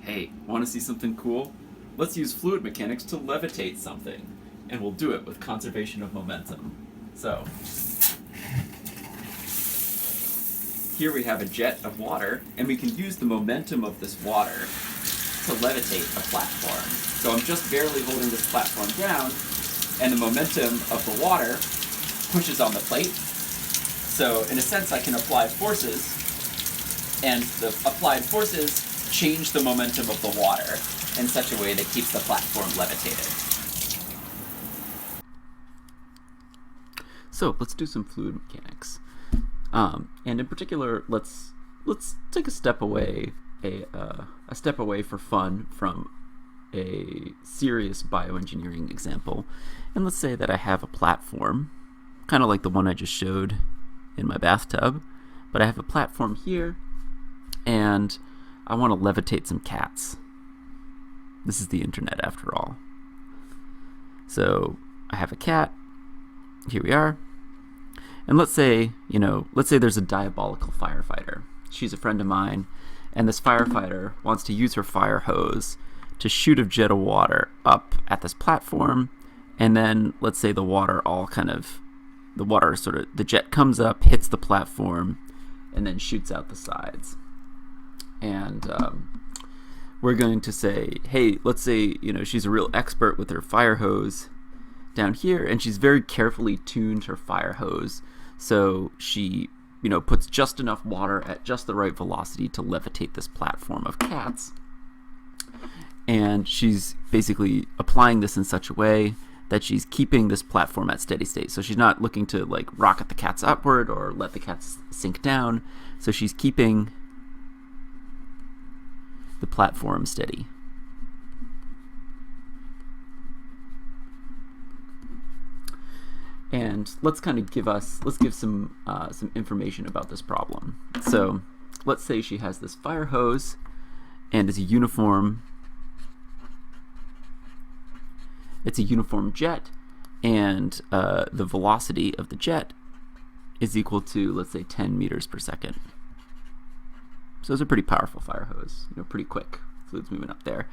Hey, want to see something cool? Let's use fluid mechanics to levitate something, and we'll do it with conservation of momentum. So, here we have a jet of water, and we can use the momentum of this water to levitate a platform. So I'm just barely holding this platform down, and the momentum of the water pushes on the plate. So in a sense, I can apply forces, and the applied forces change the momentum of the water in such a way that keeps the platform levitated. So let's do some fluid mechanics, and in particular, let's take a step away, a step away for fun from a serious bioengineering example, and let's say that I have a platform, kind of like the one I just showed in my bathtub, but I have a platform here, and I want to levitate some cats. This is the internet after all. So I have a cat, here we are, and let's say there's a diabolical firefighter. She's a friend of mine, and this firefighter wants to use her fire hose to shoot a jet of water up at this platform, and then let's say the jet comes up, hits the platform, and then shoots out the sides. And we're going to say, hey, let's say she's a real expert with her fire hose down here, and she's very carefully tuned her fire hose, so she puts just enough water at just the right velocity to levitate this platform of cats. And she's basically applying this in such a way that she's keeping this platform at steady state. So she's not looking to rocket the cats upward or let the cats sink down. So she's keeping the platform steady. And let's give some information about this problem. So let's say she has this fire hose and it's a uniform jet, and the velocity of the jet is equal to, let's say, 10 meters per second. So it's a pretty powerful fire hose, pretty quick, fluid's moving up there.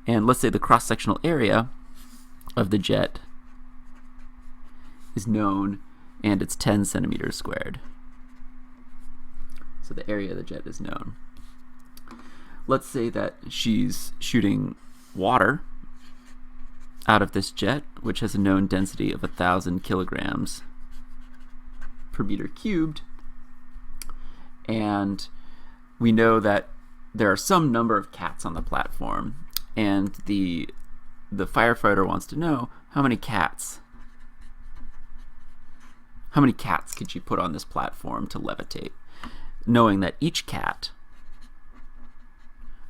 And let's say the cross-sectional area of the jet is known, and it's 10 centimeters squared. So the area of the jet is known. Let's say that she's shooting water out of this jet, which has a known density of 1,000 kilograms per meter cubed, and we know that there are some number of cats on the platform, and the firefighter wants to know how many cats could she put on this platform to levitate, knowing that each cat,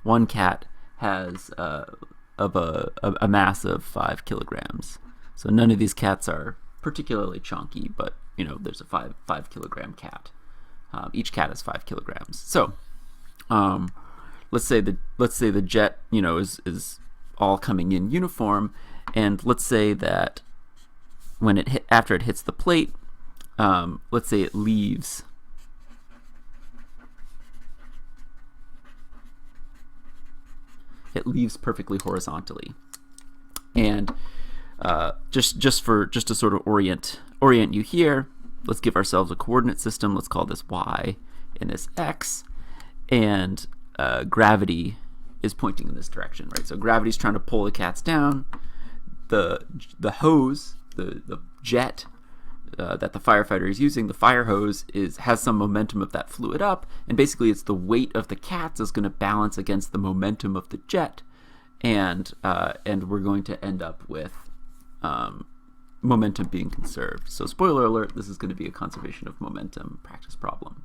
one cat has a mass of 5 kilograms. So none of these cats are particularly chunky, but there's a 5 kilogram cat. Each cat is 5 kilograms. So let's say the jet is all coming in uniform, and let's say that after it hits the plate, let's say it leaves perfectly horizontally. And just to sort of orient you here, let's give ourselves a coordinate system. Let's call this y and this x, and gravity is pointing in this direction, right? So gravity's trying to pull the cats down. The hose, the jet that the firefighter is using, the fire hose, has some momentum of that fluid up, and basically it's the weight of the cats is going to balance against the momentum of the jet, and we're going to end up with momentum being conserved. So spoiler alert, this is going to be a conservation of momentum practice problem.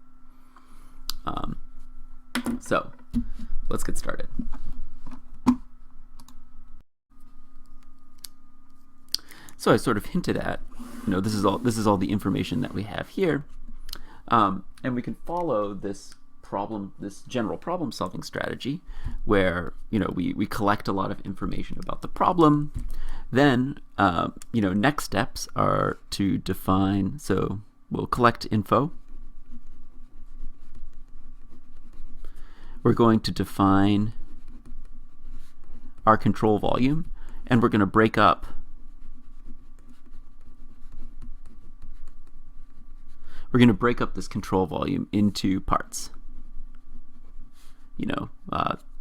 So let's get started. So I sort of hinted at, this is all the information that we have here, and we can follow this general problem-solving strategy, where we collect a lot of information about the problem. Then next steps are to define. So we'll collect info. We're going to define our control volume, and we're going to break up this control volume into parts.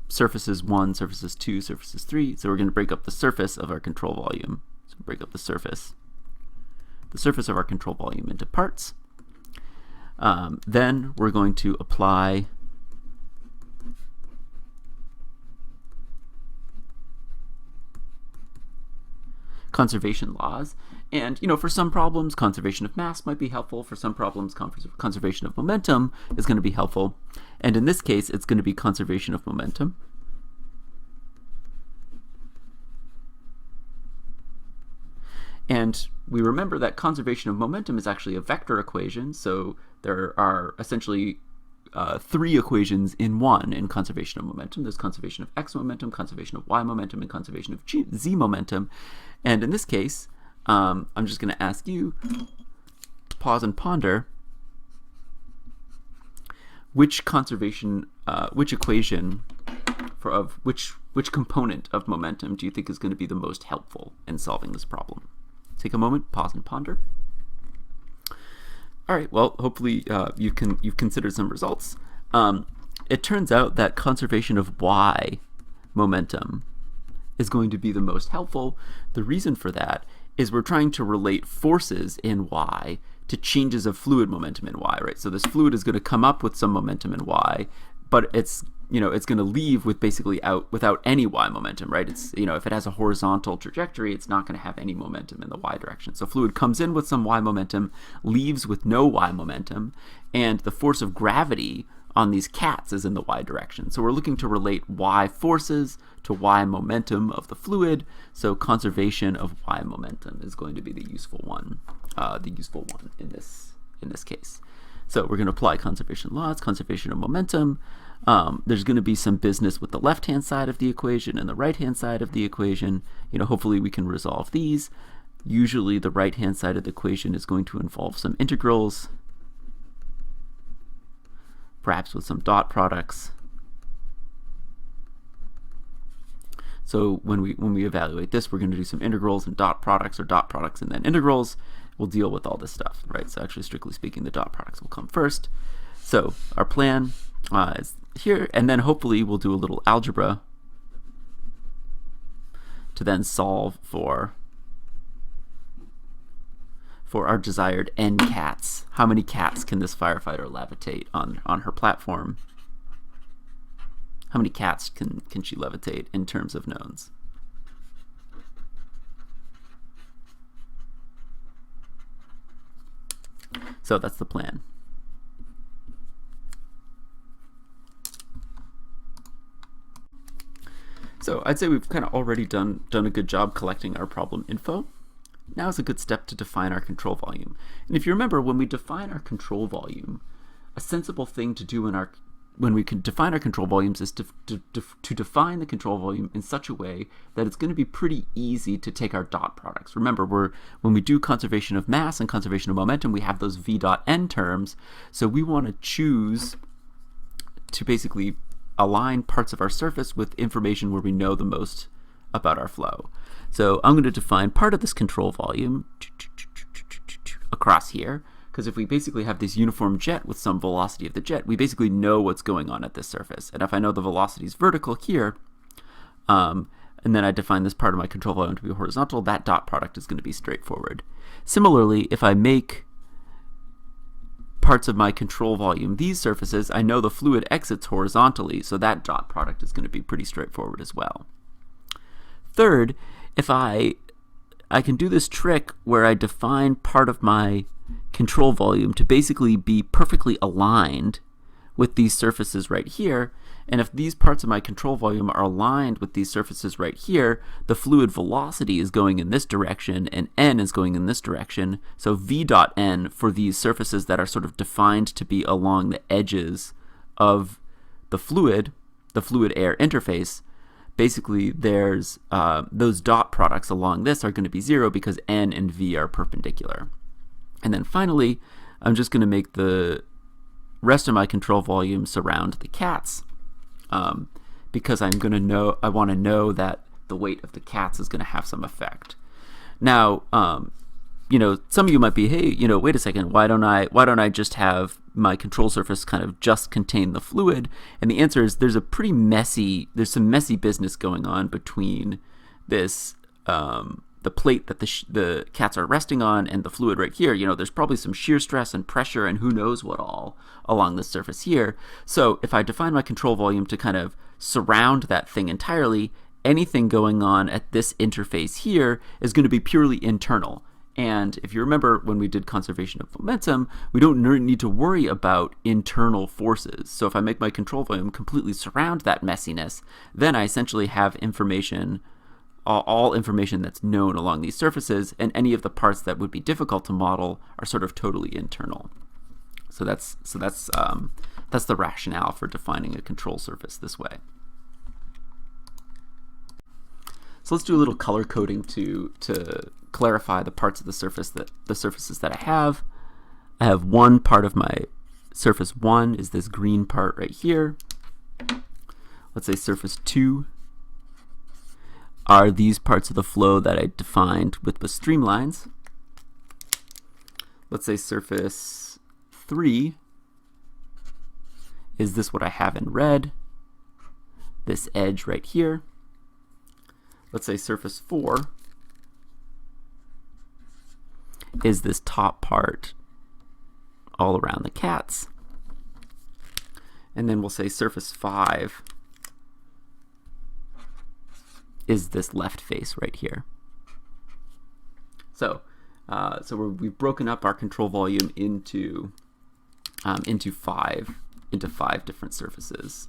Surfaces 1, surfaces 2, surfaces 3. So we're going to break up the surface of our control volume. So break up the surface of our control volume into parts. Then we're going to apply conservation laws. And, for some problems, conservation of mass might be helpful. For some problems, conservation of momentum is going to be helpful. And in this case, it's going to be conservation of momentum. And we remember that conservation of momentum is actually a vector equation. So there are essentially 3 equations in one in conservation of momentum. There's conservation of x momentum, conservation of y momentum, and conservation of z momentum. And in this case, I'm just going to ask you to pause and ponder which equation of which component of momentum do you think is going to be the most helpful in solving this problem? Take a moment, pause and ponder. All right, well, hopefully you've considered some results. It turns out that conservation of y momentum is going to be the most helpful. The reason for that is we're trying to relate forces in y to changes of fluid momentum in y, right? So this fluid is going to come up with some momentum in y, but it's going to leave with basically without any y momentum, right? It's, if it has a horizontal trajectory, it's not going to have any momentum in the y direction. So fluid comes in with some y momentum, leaves with no y momentum, and the force of gravity on these cats is in the y direction. So we're looking to relate y forces to y momentum of the fluid. So conservation of y momentum is going to be the useful one in this case. So we're going to apply conservation laws, conservation of momentum. There's going to be some business with the left-hand side of the equation and the right-hand side of the equation. Hopefully we can resolve these. Usually the right-hand side of the equation is going to involve some integrals, perhaps with some dot products. So when we evaluate this, we're going to do some integrals and dot products, or dot products and then integrals. We'll deal with all this stuff, right? So actually, strictly speaking, the dot products will come first. So our plan is here, and then hopefully we'll do a little algebra to then solve for our desired Ncats. How many cats can this firefighter levitate on her platform? How many cats can she levitate in terms of knowns? So that's the plan. So I'd say we've kind of already done a good job collecting our problem info. Now is a good step to define our control volume. And if you remember, when we define our control volume, a sensible thing to do when we can define our control volumes is to define the control volume in such a way that it's going to be pretty easy to take our dot products. Remember, when we do conservation of mass and conservation of momentum, we have those v dot n terms. So we want to choose to basically align parts of our surface with information where we know the most about our flow. So I'm going to define part of this control volume across here, because if we basically have this uniform jet with some velocity of the jet, we basically know what's going on at this surface. And if I know the velocity is vertical here, and then I define this part of my control volume to be horizontal, that dot product is going to be straightforward. Similarly, if I make parts of my control volume these surfaces, I know the fluid exits horizontally, so that dot product is going to be pretty straightforward as well. Third, if I can do this trick where I define part of my control volume to basically be perfectly aligned with these surfaces right here, and if these parts of my control volume are aligned with these surfaces right here, the fluid velocity is going in this direction and n is going in this direction. So v dot n for these surfaces that are sort of defined to be along the edges of the fluid air interface, basically there's those dot products along this are going to be 0 because n and v are perpendicular. And then finally, I'm just going to make the rest of my control volume surround the cats, because I want to know that the weight of the cats is going to have some effect. Now, you know, some of you might be, hey, you know, wait a second, why don't I just have my control surface kind of just contain the fluid? And the answer is there's some messy business going on between this, the plate that the cats are resting on and the fluid right here. You know, there's probably some shear stress and pressure and who knows what all along the surface here. So if I define my control volume to kind of surround that thing entirely, anything going on at this interface here is going to be purely internal. And if you remember when we did conservation of momentum, we don't need to worry about internal forces. So if I make my control volume completely surround that messiness, then I essentially have information, all information that's known along these surfaces, and any of the parts that would be difficult to model are sort of totally internal. So that's the rationale for defining a control surface this way. So let's do a little color coding to clarify the parts of the surfaces that I have. I have one part of my surface 1 is this green part right here. Let's say surface 2 are these parts of the flow that I defined with the streamlines. Let's say surface 3 is this what I have in red, this edge right here. Let's say surface 4 is this top part all around the cats. And then we'll say surface 5 is this left face right here. So we've broken up our control volume into 5 different surfaces,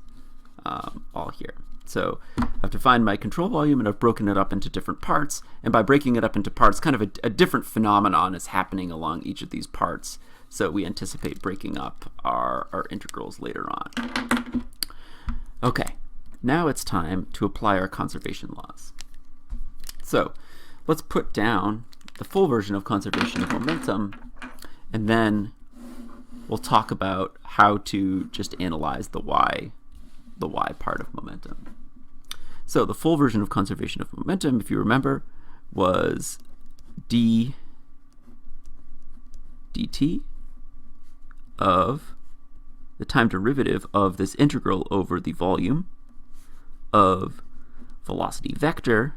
all here. So I've defined my control volume and I've broken it up into different parts, and by breaking it up into parts, kind of a different phenomenon is happening along each of these parts. So we anticipate breaking up our integrals later on. Okay, now it's time to apply our conservation laws. So let's put down the full version of conservation of momentum, and then we'll talk about how to just analyze the y part of momentum. So the full version of conservation of momentum, if you remember, was d dt of the time derivative of this integral over the volume of velocity vector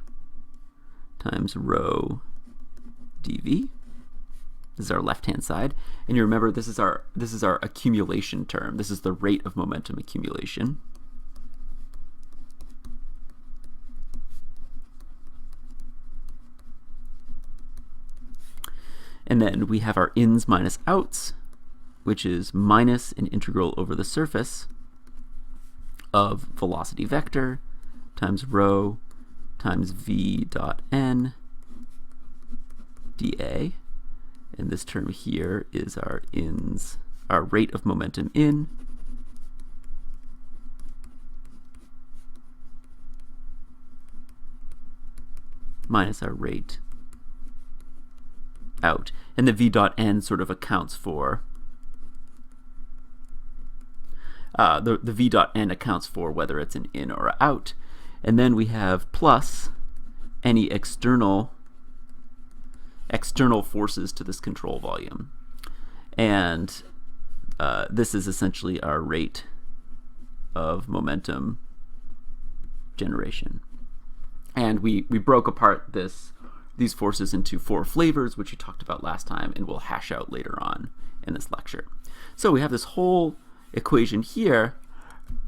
times rho dv. This is our left-hand side, and you remember this is our accumulation term. This is the rate of momentum accumulation. And then we have our ins minus outs, which is minus an integral over the surface of velocity vector times rho times v dot n dA. And this term here is our ins, our rate of momentum in, minus our rate out. And the v dot n sort of accounts for the v dot n accounts for whether it's an in or out. And then we have plus any external forces to this control volume. And this is essentially our rate of momentum generation. And we broke apart these forces into 4 flavors, which we talked about last time, and we'll hash out later on in this lecture. So we have this whole equation here,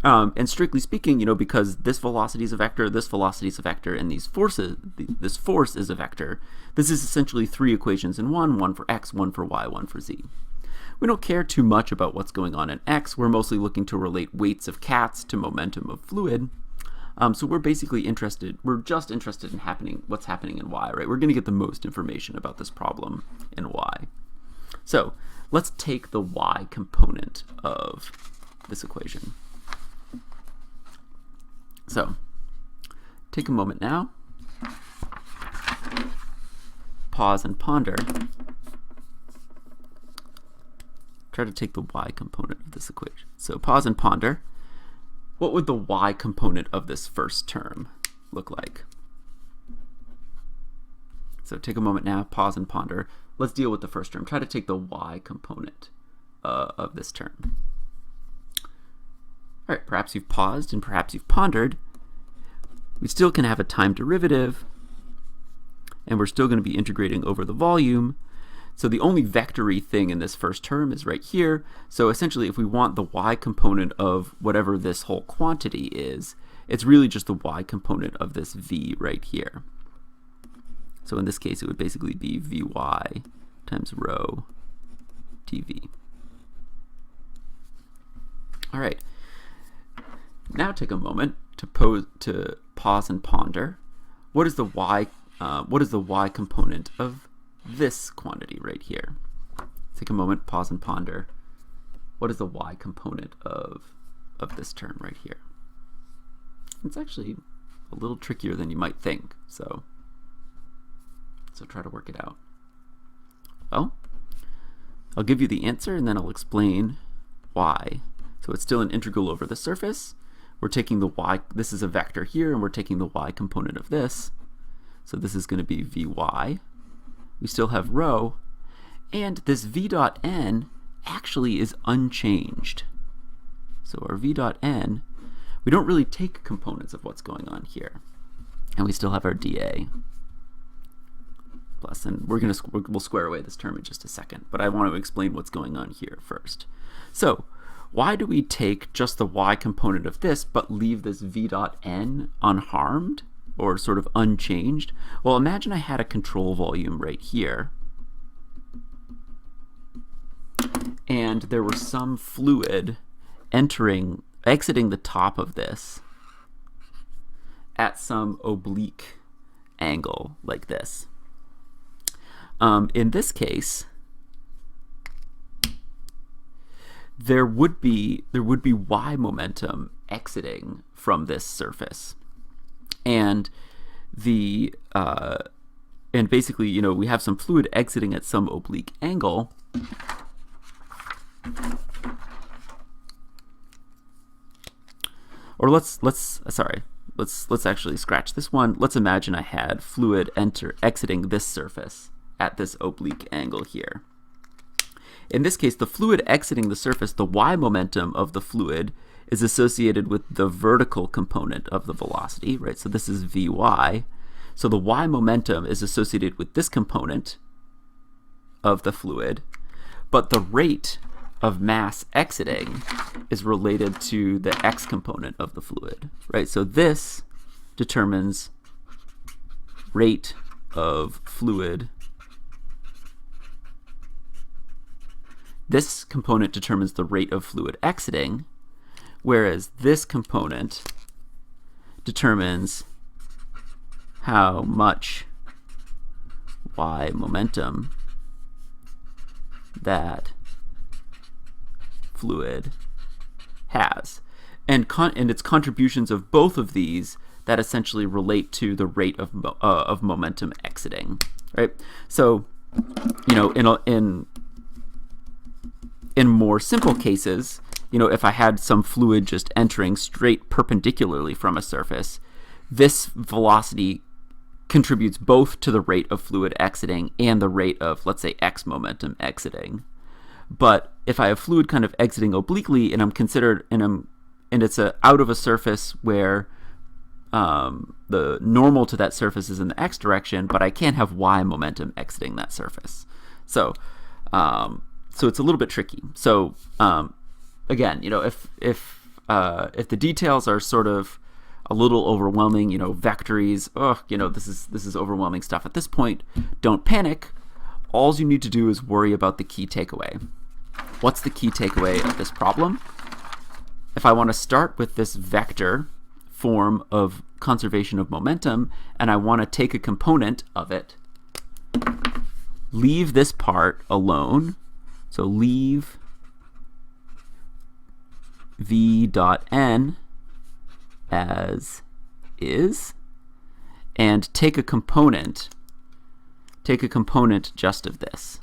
and strictly speaking, you know, because this velocity is a vector, this velocity is a vector, and these forces, this force is a vector, this is essentially 3 equations in one for x, one for y, one for z. We don't care too much about what's going on in x. We're mostly looking to relate weights of cats to momentum of fluid. So we're basically just interested in what's happening in y, right? We're going to get the most information about this problem in y. So let's take the y component of this equation. So take a moment now, pause and ponder. Try to take the y component of this equation. So pause and ponder. What would the y component of this first term look like? So take a moment now, pause and ponder. Let's deal with the first term. Try to take the y component of this term. All right, perhaps you've paused and perhaps you've pondered. We still can have a time derivative, and we're still going to be integrating over the volume. So the only vectory thing in this first term is right here. So essentially, if we want the y component of whatever this whole quantity is, it's really just the y component of this v right here. So in this case, it would basically be vy times rho dv. All right. Now take a moment to pause and ponder. What is the y component of this quantity right here? Take a moment, pause and ponder. What is the y component of this term right here? It's actually a little trickier than you might think, so try to work it out. Well, I'll give you the answer and then I'll explain why. So it's still an integral over the surface. We're taking the y, this is a vector here, and we're taking the y component of this. So this is going to be vy. We still have rho, and this v dot n actually is unchanged. So our v dot n, we don't really take components of what's going on here. And we still have our dA plus, and we'll square away this term in just a second, but I want to explain what's going on here first. So why do we take just the y component of this but leave this v dot n unharmed or sort of unchanged? Well, imagine I had a control volume right here and there was some fluid exiting the top of this at some oblique angle like this. In this case, there would be y momentum exiting from this surface, and basically, you know, we have some fluid exiting at some oblique angle. Or let's actually scratch this one. Let's imagine I had fluid exiting this surface at this oblique angle here. In this case, the fluid exiting the surface, the y momentum of the fluid is associated with the vertical component of the velocity, right? So this is vy. So the y momentum is associated with this component of the fluid, but the rate of mass exiting is related to the x component of the fluid, right? So this determines rate of fluid. This component determines the rate of fluid exiting, whereas this component determines how much y momentum that fluid has. And its contributions of both of these that essentially relate to the rate of momentum exiting, right? So, you know, in more simple cases, you know, if I had some fluid just entering straight perpendicularly from a surface, this velocity contributes both to the rate of fluid exiting and the rate of, let's say, x momentum exiting. But if I have fluid kind of exiting obliquely and it's out of a surface where the normal to that surface is in the x direction, but I can't have y momentum exiting that surface. So it's a little bit tricky. So again, you know, if the details are sort of a little overwhelming, you know, vectories, you know, this is overwhelming stuff at this point, don't panic. All you need to do is worry about the key takeaway. What's the key takeaway of this problem? If I want to start with this vector form of conservation of momentum and I want to take a component of it, leave this part alone. So leave v dot n as is and take a component just of this.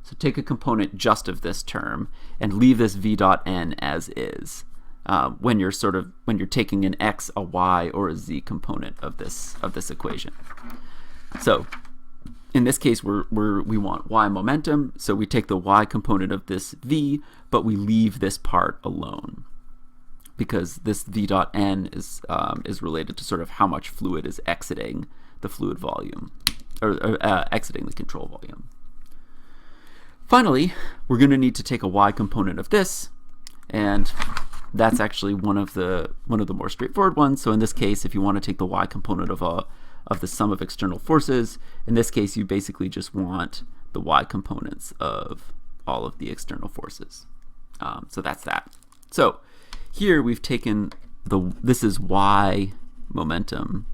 So take a component just of this term and leave this v dot n as is. when you're taking an x, a y, or a z component of this equation. So in this case, we want y momentum, so we take the y component of this v, but we leave this part alone because this v dot n is related to sort of how much fluid is exiting the fluid volume, or exiting the control volume. Finally, we're going to need to take a y component of this, and that's actually one of the more straightforward ones. So in this case, if you want to take the y component of the sum of external forces, in this case you basically just want the y components of all of the external forces. So that's that. So here we've taken this is y momentum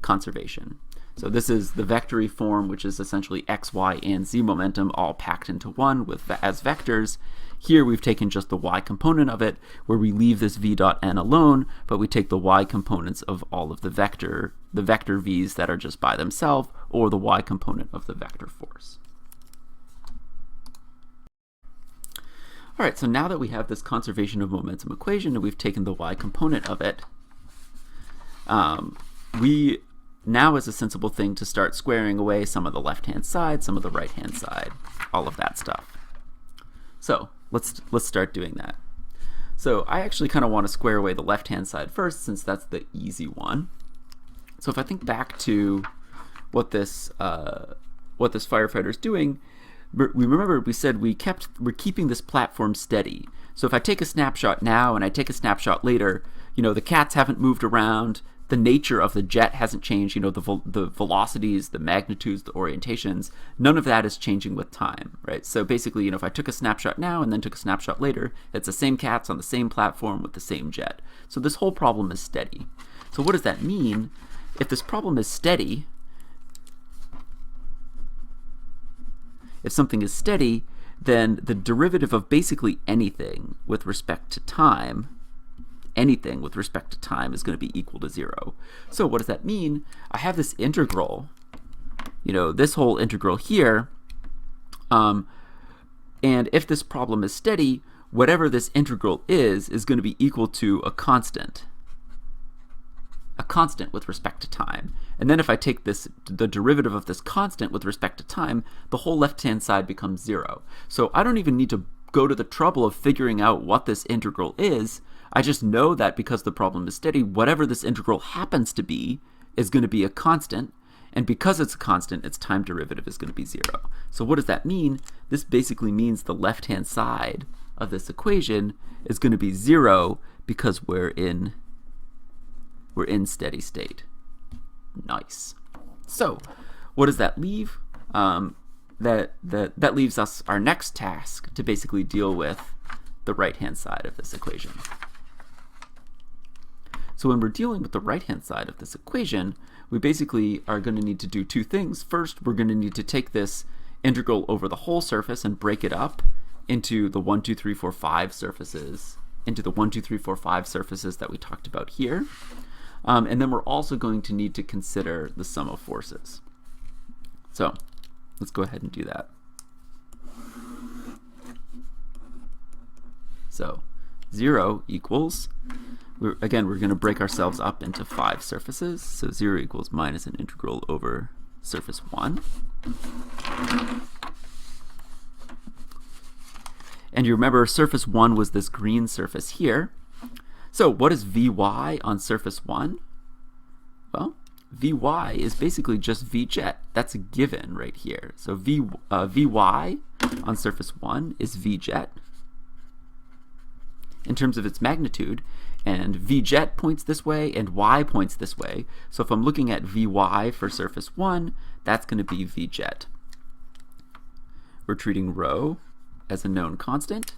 conservation. So this is the vectory form, which is essentially x, y, and z momentum all packed into one as vectors. Here we've taken just the y component of it, where we leave this v dot n alone, but we take the y components of all of the vector v's that are just by themselves, or the y component of the vector force. All right, so now that we have this conservation of momentum equation and we've taken the y component of it, we now is a sensible thing to start squaring away some of the left-hand side, some of the right-hand side, all of that stuff. So let's start doing that. So I actually kind of want to square away the left-hand side first, since that's the easy one. So if I think back to what this firefighter is doing, we said we're keeping this platform steady. So if I take a snapshot now and I take a snapshot later, the cats haven't moved around. The nature of the jet hasn't changed, the velocities, the magnitudes, the orientations, none of that is changing with time, right? So basically, if I took a snapshot now and then took a snapshot later, it's the same cats on the same platform with the same jet. So this whole problem is steady. So what does that mean? If this problem is steady, if something is steady, then the derivative of basically anything with respect to time is going to be equal to 0. So what does that mean? I have this integral, this whole integral here, and if this problem is steady, whatever this integral is going to be equal to a constant with respect to time. And then if I take the derivative of this constant with respect to time, the whole left-hand side becomes 0. So I don't even need to go to the trouble of figuring out what this integral is. I just know that because the problem is steady, whatever this integral happens to be is going to be a constant, and because it's a constant, its time derivative is going to be 0. So what does that mean? This basically means the left-hand side of this equation is going to be 0 because we're in steady state. Nice. So what does that leave? That leaves us our next task to basically deal with the right-hand side of this equation. So when we're dealing with the right-hand side of this equation, we basically are going to need to do two things. First, we're going to need to take this integral over the whole surface and break it up into the 1, 2, 3, 4, 5 surfaces, that we talked about here. And then we're also going to need to consider the sum of forces. So let's go ahead and do that. So 0 equals, we're going to break ourselves up into 5 surfaces. So 0 equals minus an integral over surface 1. And you remember surface 1 was this green surface here. So what is Vy on surface 1? Well, Vy is basically just V jet. That's a given right here. So Vy on surface 1 is V jet in terms of its magnitude, and V jet points this way and y points this way. So if I'm looking at Vy for surface 1, that's going to be V jet. We're treating rho as a known constant.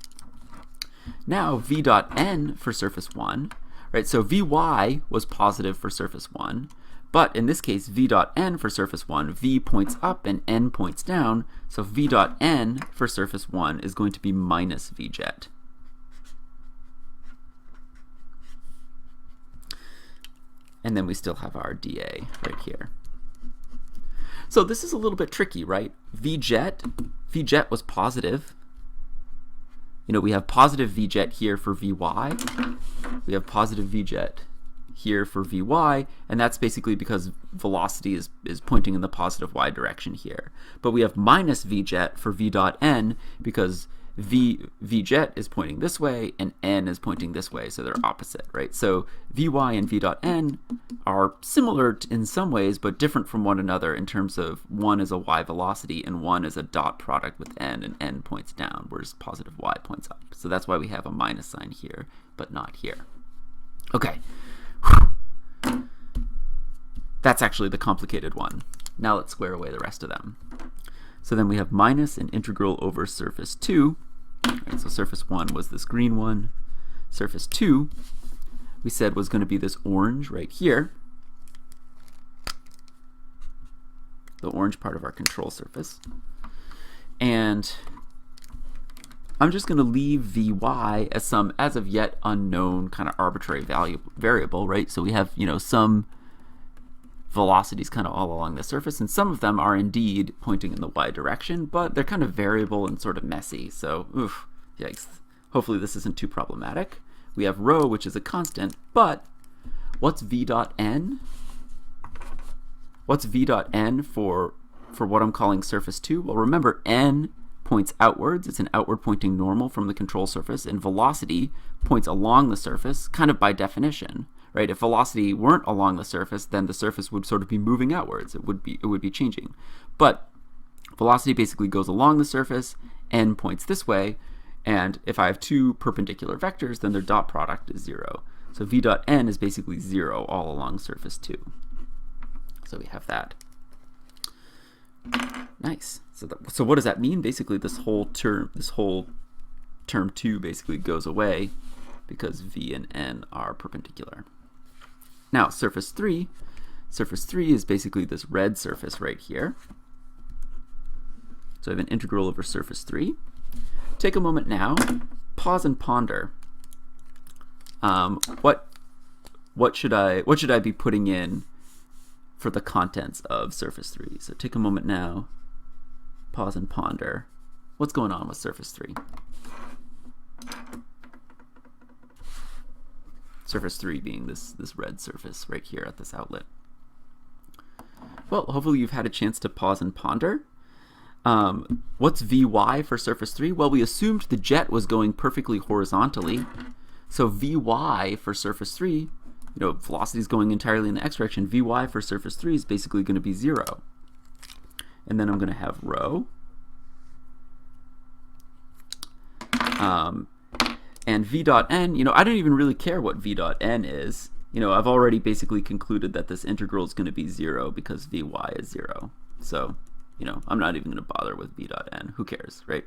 Now V dot n for surface 1, right? So Vy was positive for surface 1, but in this case V dot n for surface 1, V points up and n points down, so V dot n for surface 1 is going to be minus V jet. And then we still have our dA right here. So this is a little bit tricky, right? V jet was positive. we have positive vjet here for Vy. We have positive vjet here for Vy, and that's basically because velocity is pointing in the positive y direction here. But we have minus vjet for V dot n because vjet is pointing this way and n is pointing this way, so they're opposite, right? So Vy and V dot n are similar in some ways, but different from one another in terms of one is a y velocity and one is a dot product with n, and n points down, whereas positive y points up. So that's why we have a minus sign here, but not here. Okay. That's actually the complicated one. Now let's square away the rest of them. So then we have minus an integral over surface 2. Right, so surface 1 was this green one. Surface 2, we said, was going to be this orange right here. The orange part of our control surface. And I'm just going to leave Vy as some as of yet unknown kind of arbitrary variable, right? So we have, some velocities kind of all along the surface, and some of them are indeed pointing in the y direction, but they're kind of variable and sort of messy. So, oof, yikes. Hopefully this isn't too problematic. We have rho, which is a constant, but what's V dot n? What's V dot n for what I'm calling surface 2? Well, remember, n points outwards. It's an outward pointing normal from the control surface, and velocity points along the surface, kind of by definition. Right? If velocity weren't along the surface, then the surface would sort of be moving outwards. It would be changing. But velocity basically goes along the surface, n points this way, and if I have two perpendicular vectors, then their dot product is 0. So V dot n is basically 0 all along surface 2. So we have that. Nice. So what does that mean? Basically this whole term 2 basically goes away because V and n are perpendicular. Now, surface 3 is basically this red surface right here. So I have an integral over surface 3. Take a moment now, pause and ponder. What should I be putting in for the contents of surface 3? So take a moment now, pause and ponder. What's going on with surface 3? Surface 3 being this red surface right here at this outlet. Well, hopefully you've had a chance to pause and ponder. What's Vy for surface 3? Well, we assumed the jet was going perfectly horizontally. So Vy for surface 3, velocity is going entirely in the x direction. Vy for surface 3 is basically going to be 0. And then I'm going to have rho. And V dot n, I don't even really care what V dot n is. I've already basically concluded that this integral is going to be 0 because Vy is 0. So, I'm not even going to bother with V dot n. Who cares, right?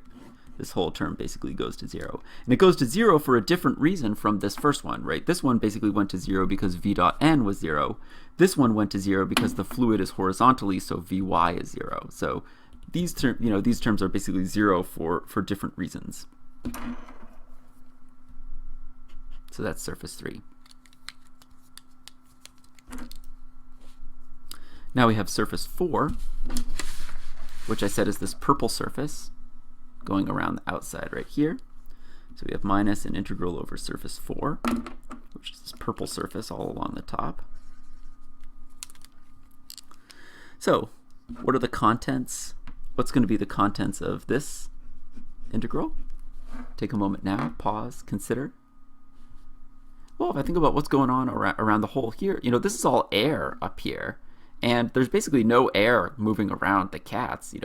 This whole term basically goes to 0. And it goes to 0 for a different reason from this first one, right? This one basically went to 0 because V dot n was 0. This one went to 0 because the fluid is horizontally, so Vy is 0. So these terms are basically 0 for different reasons. So that's surface 3. Now we have surface 4, which I said is this purple surface going around the outside right here. So we have minus an integral over surface 4, which is this purple surface all along the top. So what are the contents? What's going to be the contents of this integral? Take a moment now, pause, consider. Well, if I think about what's going on around the hole here, this is all air up here. And there's basically no air moving around the cats,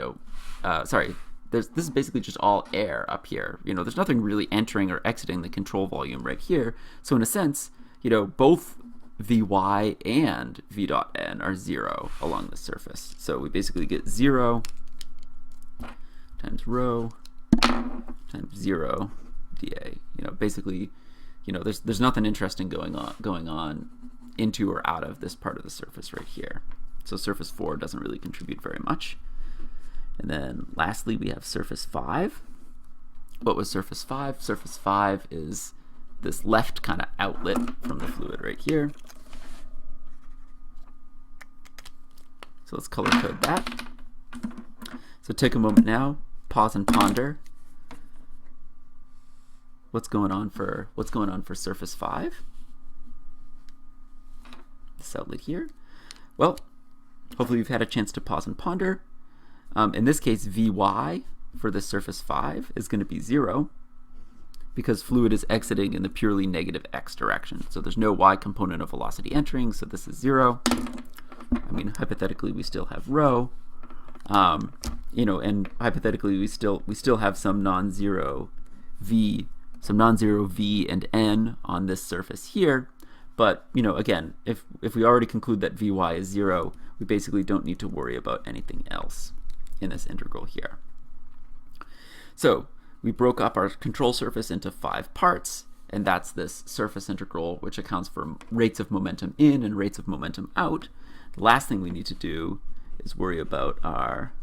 this is basically just all air up here. There's nothing really entering or exiting the control volume right here. So in a sense, both Vy and V dot n are 0 along the surface. So we basically get 0 times rho times 0 dA. Basically, there's nothing interesting going on into or out of this part of the surface right here. So surface 4 doesn't really contribute very much. And then lastly, we have surface 5. What was surface 5? Surface 5 is this left kind of outlet from the fluid right here. So let's color code that. So take a moment now, pause and ponder. what's going on for surface 5? This outlet here. Well, hopefully you've had a chance to pause and ponder. In this case, Vy for the surface 5 is going to be 0 because fluid is exiting in the purely negative x direction. So there's no y component of velocity entering, so this is 0. I mean, hypothetically, we still have rho, you know, and hypothetically, we still have some non-zero v and n on this surface here. But, you know, again, if we already conclude that Vy is 0, we basically don't need to worry about anything else in this integral here. So we broke up our control surface into 5 parts, and that's this surface integral, which accounts for rates of momentum in and rates of momentum out. The last thing we need to do is worry about our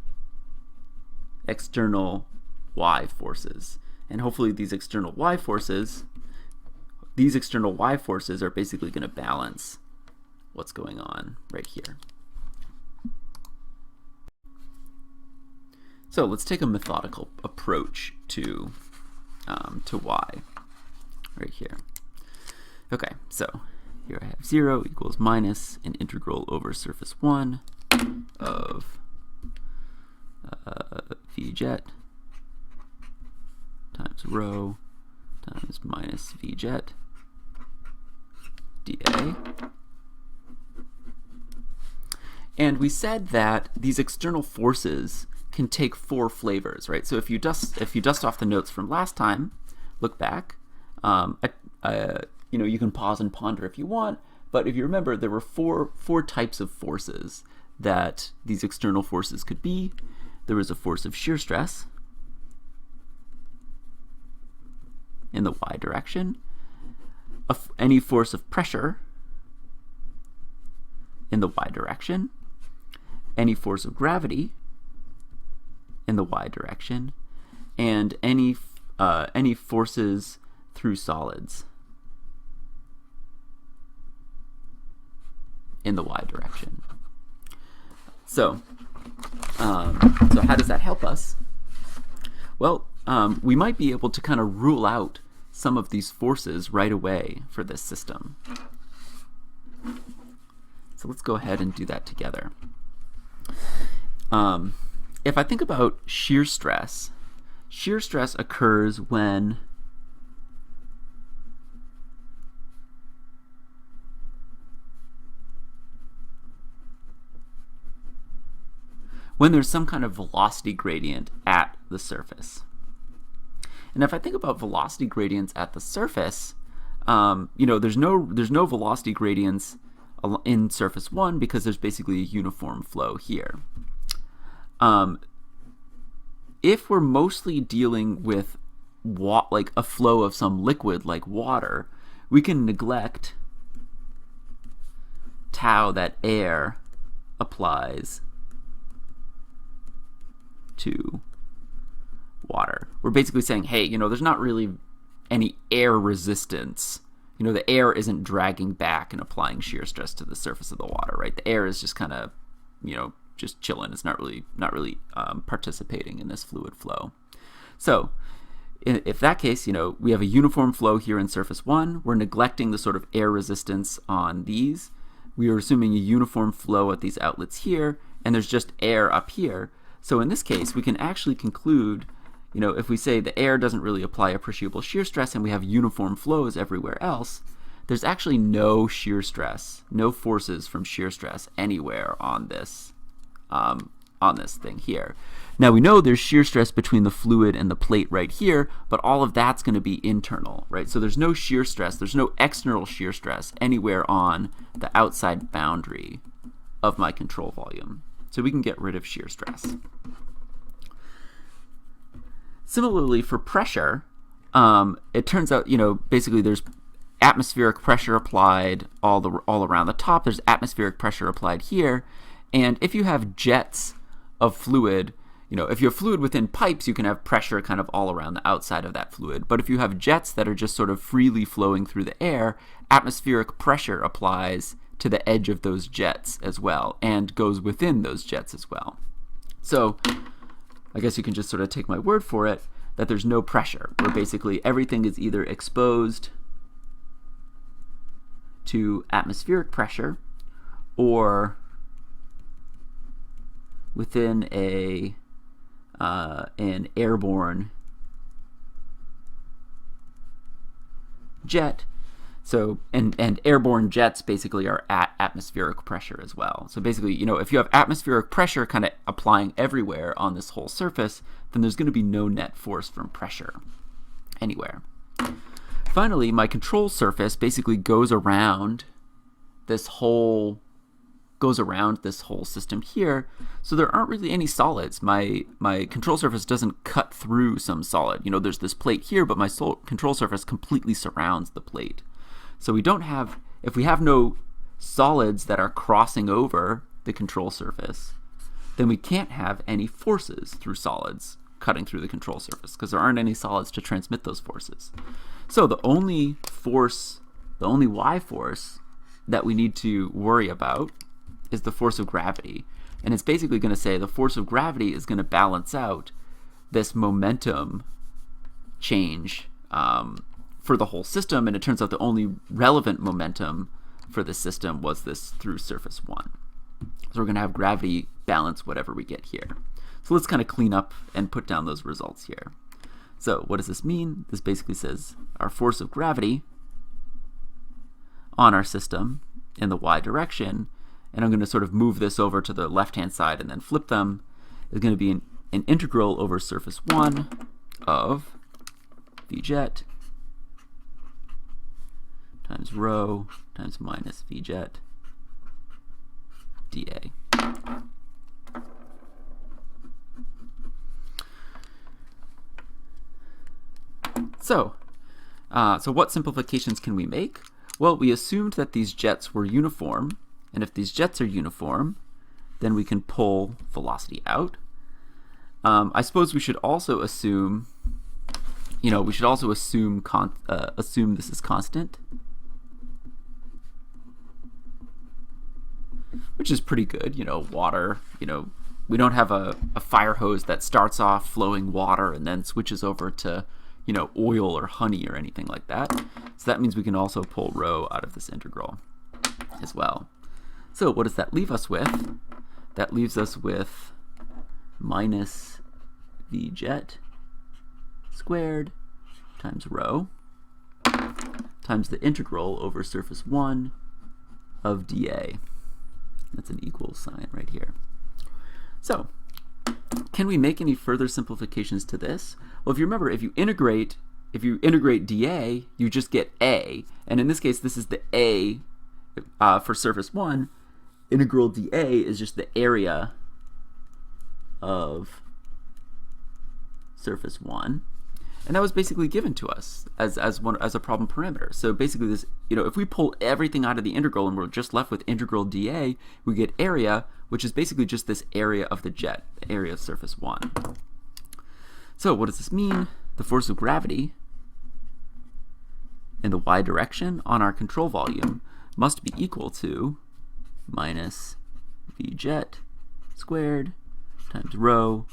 external y forces. And hopefully these external y forces are basically going to balance what's going on right here. So let's take a methodical approach to y right here. Okay, so here I have 0 equals minus an integral over surface 1 of v jet times rho times minus v jet dA. And we said that these external forces can take 4 flavors, right? So if you dust off the notes from last time, look back. You know, you can pause and ponder if you want, but if you remember, there were four types of forces that these external forces could be. There was a force of shear stress in the y direction, any force of pressure in the y direction, any force of gravity in the y direction, and any forces through solids in the y direction. So how does that help us? Well, we might be able to kind of rule out some of these forces right away for this system. So let's go ahead and do that together. If I think about shear stress occurs when there's some kind of velocity gradient at the surface. And if I think about velocity gradients at the surface, you know, there's no velocity gradients in surface 1 because there's basically a uniform flow here. If we're mostly dealing with like a flow of some liquid like water, we can neglect tau that air applies to water. We're basically saying, hey, you know, there's not really any air resistance. You know, the air isn't dragging back and applying shear stress to the surface of the water, right? The air is just kind of, you know, just chilling. It's not really participating in this fluid flow. So if that case, you know, we have a uniform flow here in surface 1. We're neglecting the sort of air resistance on these. We are assuming a uniform flow at these outlets here, and there's just air up here. So in this case, we can actually conclude, you know, if we say the air doesn't really apply appreciable shear stress and we have uniform flows everywhere else, there's actually no shear stress, no forces from shear stress anywhere on this thing here. Now we know there's shear stress between the fluid and the plate right here, but all of that's going to be internal, right? So there's no shear stress, there's no external shear stress anywhere on the outside boundary of my control volume. So we can get rid of shear stress. Similarly for pressure, it turns out, you know, basically there's atmospheric pressure applied all around the top. There's atmospheric pressure applied here. And if you have jets of fluid, you know, if you have fluid within pipes, you can have pressure kind of all around the outside of that fluid. But if you have jets that are just sort of freely flowing through the air, atmospheric pressure applies to the edge of those jets as well and goes within those jets as well. So I guess you can just sort of take my word for it that there's no pressure, where basically everything is either exposed to atmospheric pressure or within an airborne jet. So, and airborne jets basically are at atmospheric pressure as well. So basically, if you have atmospheric pressure kind of applying everywhere on this whole surface, then there's going to be no net force from pressure anywhere. Finally, my control surface basically goes around this whole system here, so there aren't really any solids. My control surface doesn't cut through some solid. There's this plate here, but my control surface completely surrounds the plate. So if we have no solids that are crossing over the control surface, then we can't have any forces through solids cutting through the control surface, because there aren't any solids to transmit those forces. So the only y force that we need to worry about is the force of gravity. And it's basically going to say the force of gravity is going to balance out this momentum change for the whole system, and it turns out the only relevant momentum for the system was this through surface 1. So we're going to have gravity balance whatever we get here. So let's kind of clean up and put down those results here. So what does this mean? This basically says our force of gravity on our system in the y direction, and I'm going to sort of move this over to the left-hand side and then flip them, is going to be an integral over surface 1 of v jet times rho times minus v jet dA. So what simplifications can we make? Well, we assumed that these jets were uniform, and if these jets are uniform, then we can pull velocity out. I suppose we should also assume, assume this is constant, which is pretty good. Water, we don't have a fire hose that starts off flowing water and then switches over to oil or honey or anything like that. So that means we can also pull rho out of this integral as well. So what does that leave us with? That leaves us with minus v jet squared times rho times the integral over surface 1 of dA. That's an equal sign right here. So can we make any further simplifications to this? Well, if you remember, if you integrate dA, you just get A, and in this case, this is the A for surface 1. Integral dA is just the area of surface 1, and that was basically given to us as a problem parameter. So basically, this, if we pull everything out of the integral and we're just left with integral dA, we get area, which is basically just this area of the jet, the area of surface 1. So what does this mean? The force of gravity in the y direction on our control volume must be equal to minus v jet squared times rho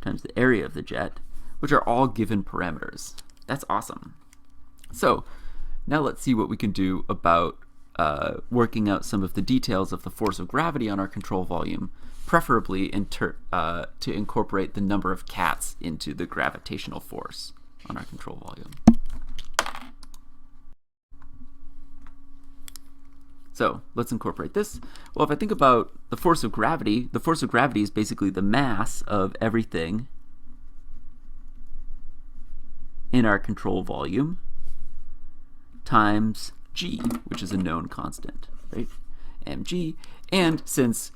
times the area of the jet, which are all given parameters. That's awesome. So now let's see what we can do about working out some of the details of the force of gravity on our control volume, preferably to incorporate the number of Ncats into the gravitational force on our control volume. So let's incorporate this. Well, if I think about the force of gravity is basically the mass of everything in our control volume times g, which is a known constant, right? mg. And since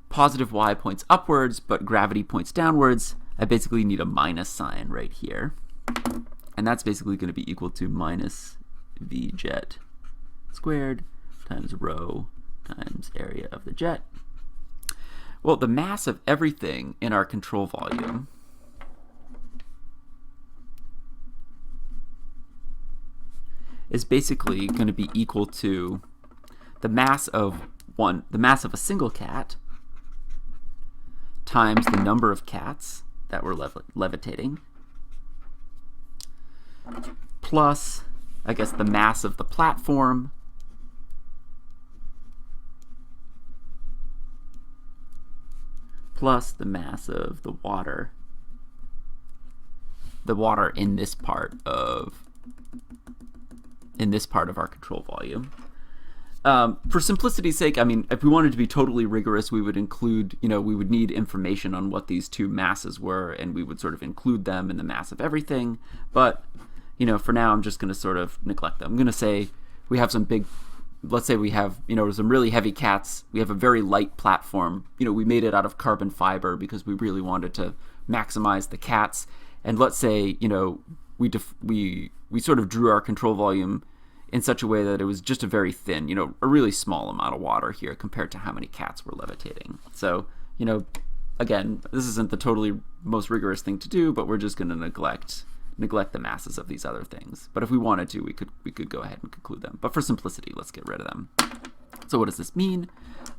positive y points upwards, but gravity points downwards, I basically need a minus sign right here. And that's basically going to be equal to minus v jet squared times rho times area of the jet. Well, the mass of everything in our control volume is basically going to be equal to the mass of a single cat times the number of cats that we're levitating plus, I guess, the mass of the platform plus the mass of the water in this part of our control volume. For simplicity's sake, I mean, if we wanted to be totally rigorous, we would include, we would need information on what these two masses were, and we would sort of include them in the mass of everything. But, for now, I'm just going to sort of neglect them. I'm going to say we have some big, let's say we have, some really heavy cats. We have a very light platform. We made it out of carbon fiber because we really wanted to maximize the cats. And let's say, we sort of drew our control volume in such a way that it was just a very thin, a really small amount of water here compared to how many cats were levitating. So, again, this isn't the totally most rigorous thing to do, but we're just going to neglect the masses of these other things. But if we wanted to, we could go ahead and conclude them. But for simplicity, let's get rid of them. So what does this mean?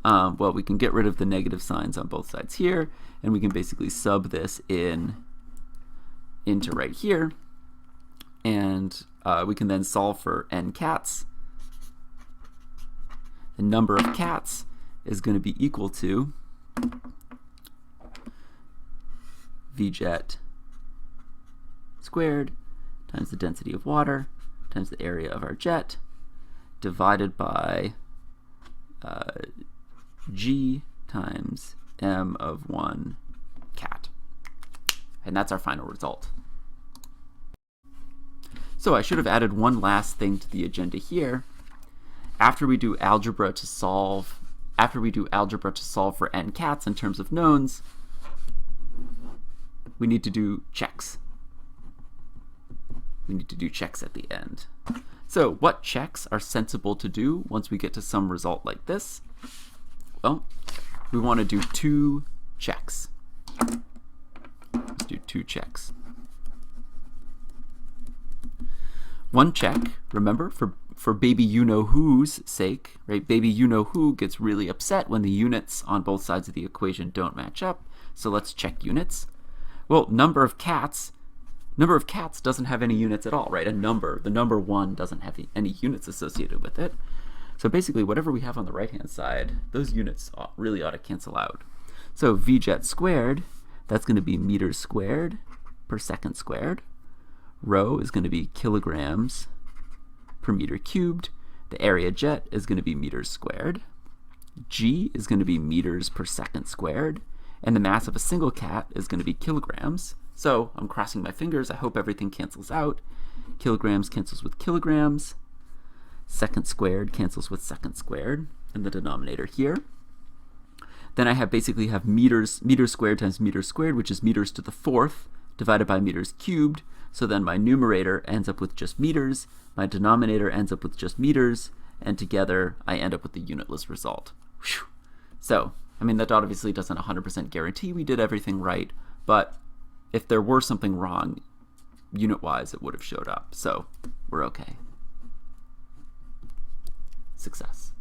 Well, we can get rid of the negative signs on both sides here, and we can basically sub this into right here, and we can then solve for Ncats. The number of cats is going to be equal to Vjet squared times the density of water times the area of our jet divided by G times M of 1 cat. And that's our final result. So I should have added one last thing to the agenda here. After we do algebra to solve for Ncats in terms of knowns, we need to do checks. We need to do checks at the end. So what checks are sensible to do once we get to some result like this? Well, we want to do 2 checks. Let's do 2 checks. One check, remember, for baby you-know-who's sake, right? Baby you-know-who gets really upset when the units on both sides of the equation don't match up. So let's check units. Well, number of cats doesn't have any units at all, right? The number 1 doesn't have any units associated with it. So basically, whatever we have on the right-hand side, those units really ought to cancel out. So Vjet squared, that's going to be meters squared per second squared. Rho is going to be kilograms per meter cubed. The area jet is going to be meters squared. G is going to be meters per second squared. And the mass of a single cat is going to be kilograms. So I'm crossing my fingers. I hope everything cancels out. Kilograms cancels with kilograms. Second squared cancels with second squared in the denominator here. Then I basically have meters squared times meters squared, which is meters to the 4th, divided by meters cubed. So then my numerator ends up with just meters, my denominator ends up with just meters, and together I end up with the unitless result. Whew. So, I mean, that obviously doesn't 100% guarantee we did everything right, but if there were something wrong, unit-wise, it would have showed up. So we're okay. Success.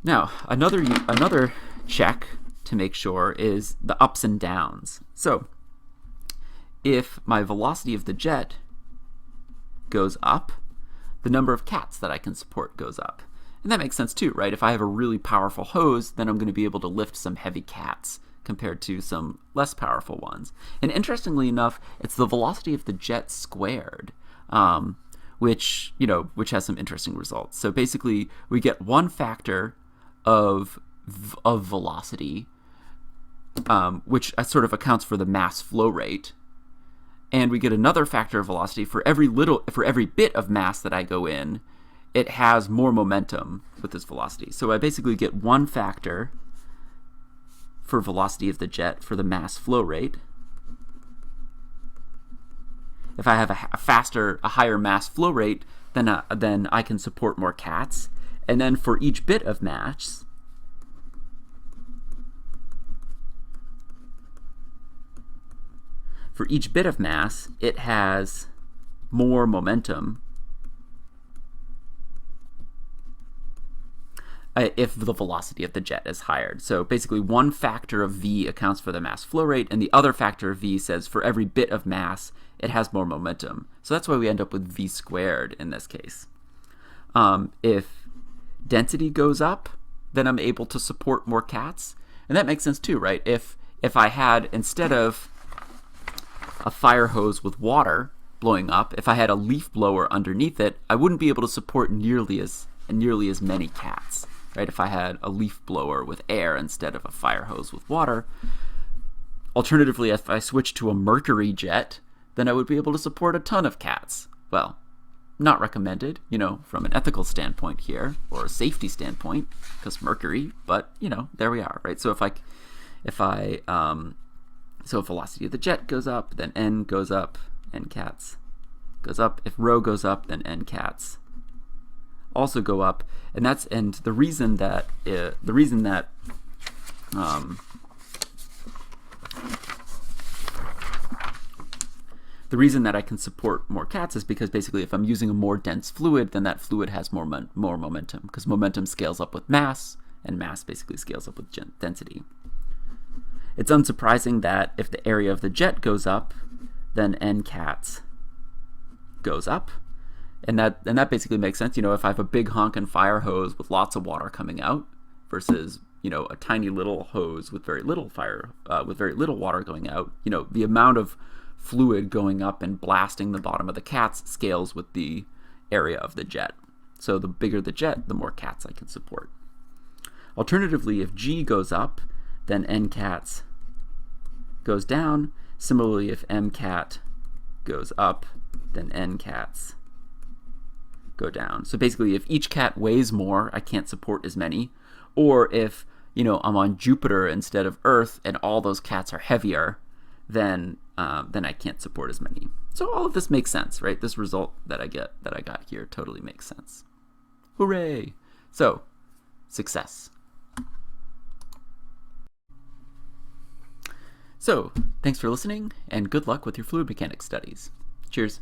Now, another check to make sure is the ups and downs. So if my velocity of the jet goes up, the number of cats that I can support goes up. And that makes sense too, right? If I have a really powerful hose, then I'm going to be able to lift some heavy cats compared to some less powerful ones. And interestingly enough, it's the velocity of the jet squared, which has some interesting results. So basically, we get one factor of velocity, which sort of accounts for the mass flow rate, and we get another factor of velocity for every bit of mass that I go in. It has more momentum with this velocity. So I basically get one factor for velocity of the jet for the mass flow rate. If I have a higher mass flow rate, then I can support more cats. And then for each bit of mass, it has more momentum if the velocity of the jet is higher. So basically one factor of v accounts for the mass flow rate, and the other factor of v says for every bit of mass, it has more momentum. So that's why we end up with v squared in this case. If density goes up, then I'm able to support more cats. And that makes sense too, right? If I had, instead of a fire hose with water blowing up, if I had a leaf blower underneath it, I wouldn't be able to support nearly as many cats, right? If I had a leaf blower with air instead of a fire hose with water. Alternatively, if I switched to a mercury jet, then I would be able to support a ton of cats. Well, not recommended, from an ethical standpoint here, or a safety standpoint, because mercury, but, there we are, right? So so velocity of the jet goes up, then n goes up, Ncats goes up. If rho goes up, then Ncats also go up, and the reason that I can support more cats is because basically if I'm using a more dense fluid, then that fluid has more momentum, because momentum scales up with mass, and mass basically scales up with density. It's unsurprising that if the area of the jet goes up, then Ncats goes up. And that basically makes sense. If I have a big honkin' fire hose with lots of water coming out versus, a tiny little hose with very little water going out, the amount of fluid going up and blasting the bottom of the cats scales with the area of the jet. So the bigger the jet, the more cats I can support. Alternatively, if G goes up, then Ncats goes down. Similarly, if Mcat goes up, then Ncats go down. So basically, if each cat weighs more, I can't support as many. Or if, I'm on Jupiter instead of Earth and all those cats are heavier, then I can't support as many. So all of this makes sense, right? This result that I got here totally makes sense. Hooray! So, success. So, thanks for listening, and good luck with your fluid mechanics studies. Cheers.